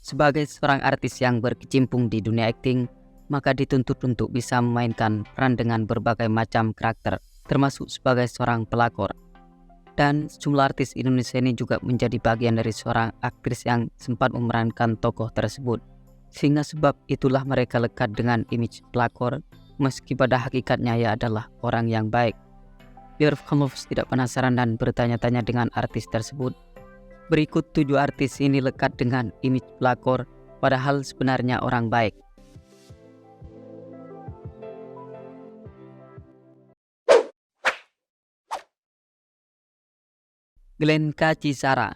Sebagai seorang artis yang berkecimpung di dunia akting, maka dituntut untuk bisa memainkan peran dengan berbagai macam karakter, termasuk sebagai seorang pelakor. Dan sejumlah artis Indonesia ini juga menjadi bagian dari seorang aktris yang sempat memerankan tokoh tersebut. Sehingga sebab itulah mereka lekat dengan image pelakor, meski pada hakikatnya ia adalah orang yang baik. Biar kamu tidak penasaran dan bertanya-tanya dengan artis tersebut, berikut 7 artis ini lekat dengan image pelakor, padahal sebenarnya orang baik. Glenka Cisara.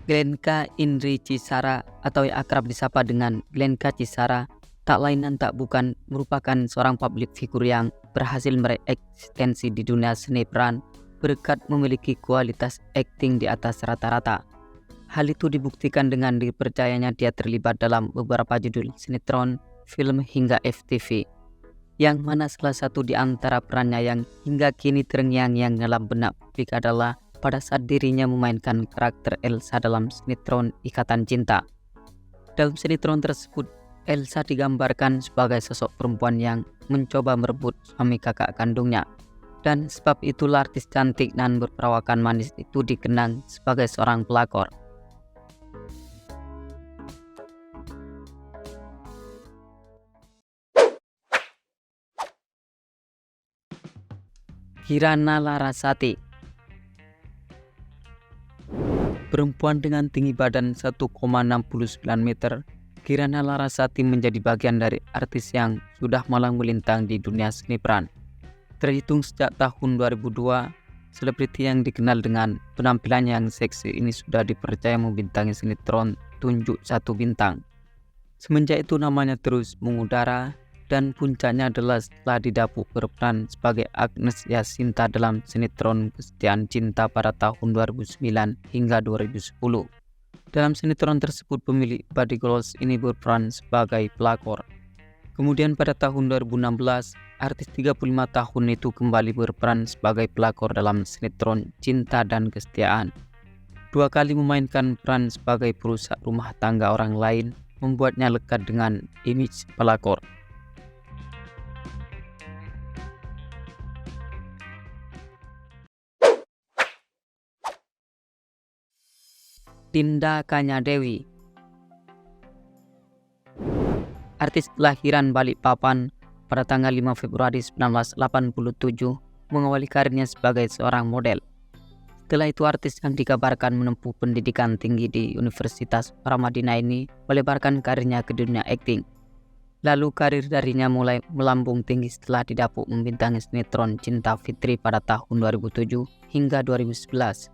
Glenka Indri Cisara atau yang akrab disapa dengan Glenka Cisara tak lain dan tak bukan merupakan seorang public figure yang berhasil meraih eksistensi di dunia seni peran berkat memiliki kualitas akting di atas rata-rata. Hal itu dibuktikan dengan dipercayanya dia terlibat dalam beberapa judul sinetron, film hingga FTV. Yang mana salah satu di antara perannya yang hingga kini terngiang-ngiang dalam benak publik adalah pada saat dirinya memainkan karakter Elsa dalam sinetron Ikatan Cinta. Dalam sinetron tersebut, Elsa digambarkan sebagai sosok perempuan yang mencoba merebut suami kakak kandungnya. Dan sebab itulah artis cantik dan berperawakan manis itu dikenang sebagai seorang pelakor. Kirana Larasati. Perempuan dengan tinggi badan 1,69 meter, Kirana Larasati menjadi bagian dari artis yang sudah malang melintang di dunia seni peran. Terhitung sejak tahun 2002, selebriti yang dikenal dengan penampilan yang seksi ini sudah dipercaya membintangi sinetron Tunjuk Satu Bintang. Semenjak itu namanya terus mengudara dan puncaknya adalah setelah didapuk berperan sebagai Agnes Yasinta dalam sinetron Kesetiaan Cinta pada tahun 2009 hingga 2010. Dalam sinetron tersebut pemilik Body Goals ini berperan sebagai pelakor. Kemudian pada tahun 2016, artis 35 tahun itu kembali berperan sebagai pelakor dalam sinetron Cinta dan Kesetiaan. 2 kali memainkan peran sebagai perusak rumah tangga orang lain membuatnya lekat dengan image pelakor. Dinda Kanyadewi. Artis kelahiran Balikpapan pada tanggal 5 Februari 1987 mengawali karirnya sebagai seorang model. Setelah itu artis yang dikabarkan menempuh pendidikan tinggi di Universitas Paramadina ini melebarkan karirnya ke dunia akting. Lalu karir darinya mulai melambung tinggi setelah didapuk membintangi sinetron Cinta Fitri pada tahun 2007 hingga 2011.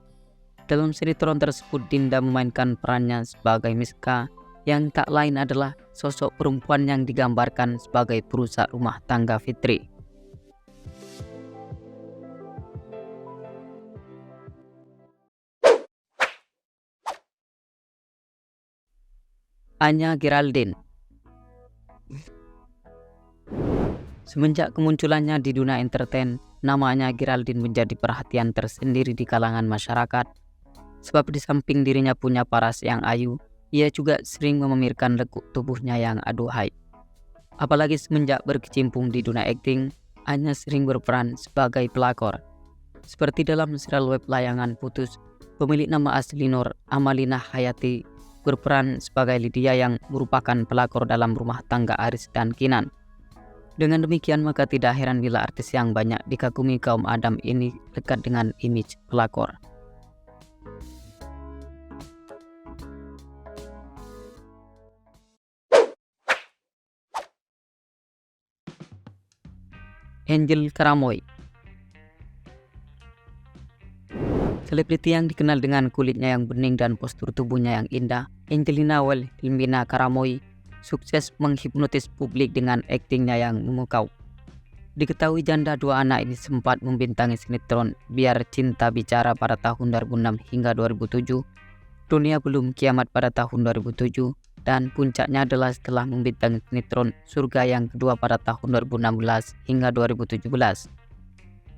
Dalam sinetron tersebut Dinda memainkan perannya sebagai Miska, yang tak lain adalah sosok perempuan yang digambarkan sebagai perusak rumah tangga Fitri. Anya Geraldine. Semenjak kemunculannya di dunia entertain, nama Anya Geraldine menjadi perhatian tersendiri di kalangan masyarakat. Sebab di samping dirinya punya paras yang ayu, ia juga sering memamerkan lekuk tubuhnya yang aduhai. Apalagi semenjak berkecimpung di dunia akting, Anya sering berperan sebagai pelakor. Seperti dalam serial web layangan Putus, pemilik nama asli Nur Amalina Hayati berperan sebagai Lydia yang merupakan pelakor dalam Rumah Tangga Aris dan Kinan. Dengan demikian maka tidak heran bila artis yang banyak dikagumi kaum Adam ini dekat dengan image pelakor. Angel Karamoy. Selebriti yang dikenal dengan kulitnya yang bening dan postur tubuhnya yang indah, Angelina Wilhelmina Karamoy sukses menghipnotis publik dengan aktingnya yang memukau. Diketahui janda 2 anak ini sempat membintangi sinetron Biar Cinta Bicara pada tahun 2006 hingga 2007, Dunia Belum Kiamat pada tahun 2007, dan puncaknya adalah setelah membintangi sinetron Surga yang kedua pada tahun 2016 hingga 2017.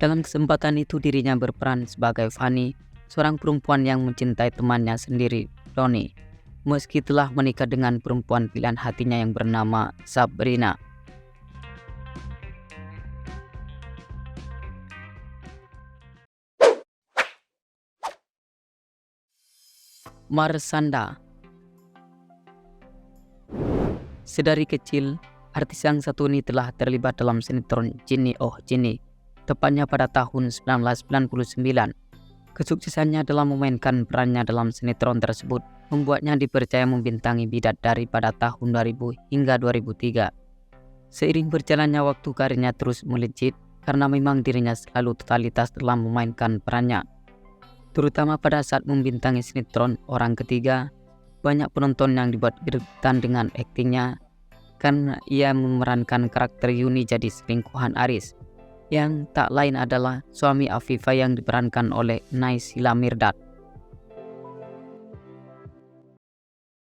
Dalam kesempatan itu dirinya berperan sebagai Fanny, seorang perempuan yang mencintai temannya sendiri, Tony, meski telah menikah dengan perempuan pilihan hatinya yang bernama Sabrina. Marshanda. Sedari kecil, artis yang satu ini telah terlibat dalam sinetron Jinny Oh Jinny, tepatnya pada tahun 1999. Kesuksesannya dalam memainkan perannya dalam sinetron tersebut membuatnya dipercaya membintangi bidadari pada tahun 2000 hingga 2003. Seiring berjalannya waktu, karirnya terus melejit karena memang dirinya selalu totalitas dalam memainkan perannya. Terutama pada saat membintangi sinetron Orang Ketiga, banyak penonton yang dibuat gergetan dengan aktingnya karena ia memerankan karakter Yuni jadi selingkuhan Aris, yang tak lain adalah suami Afifah yang diperankan oleh Naysila Mirdad.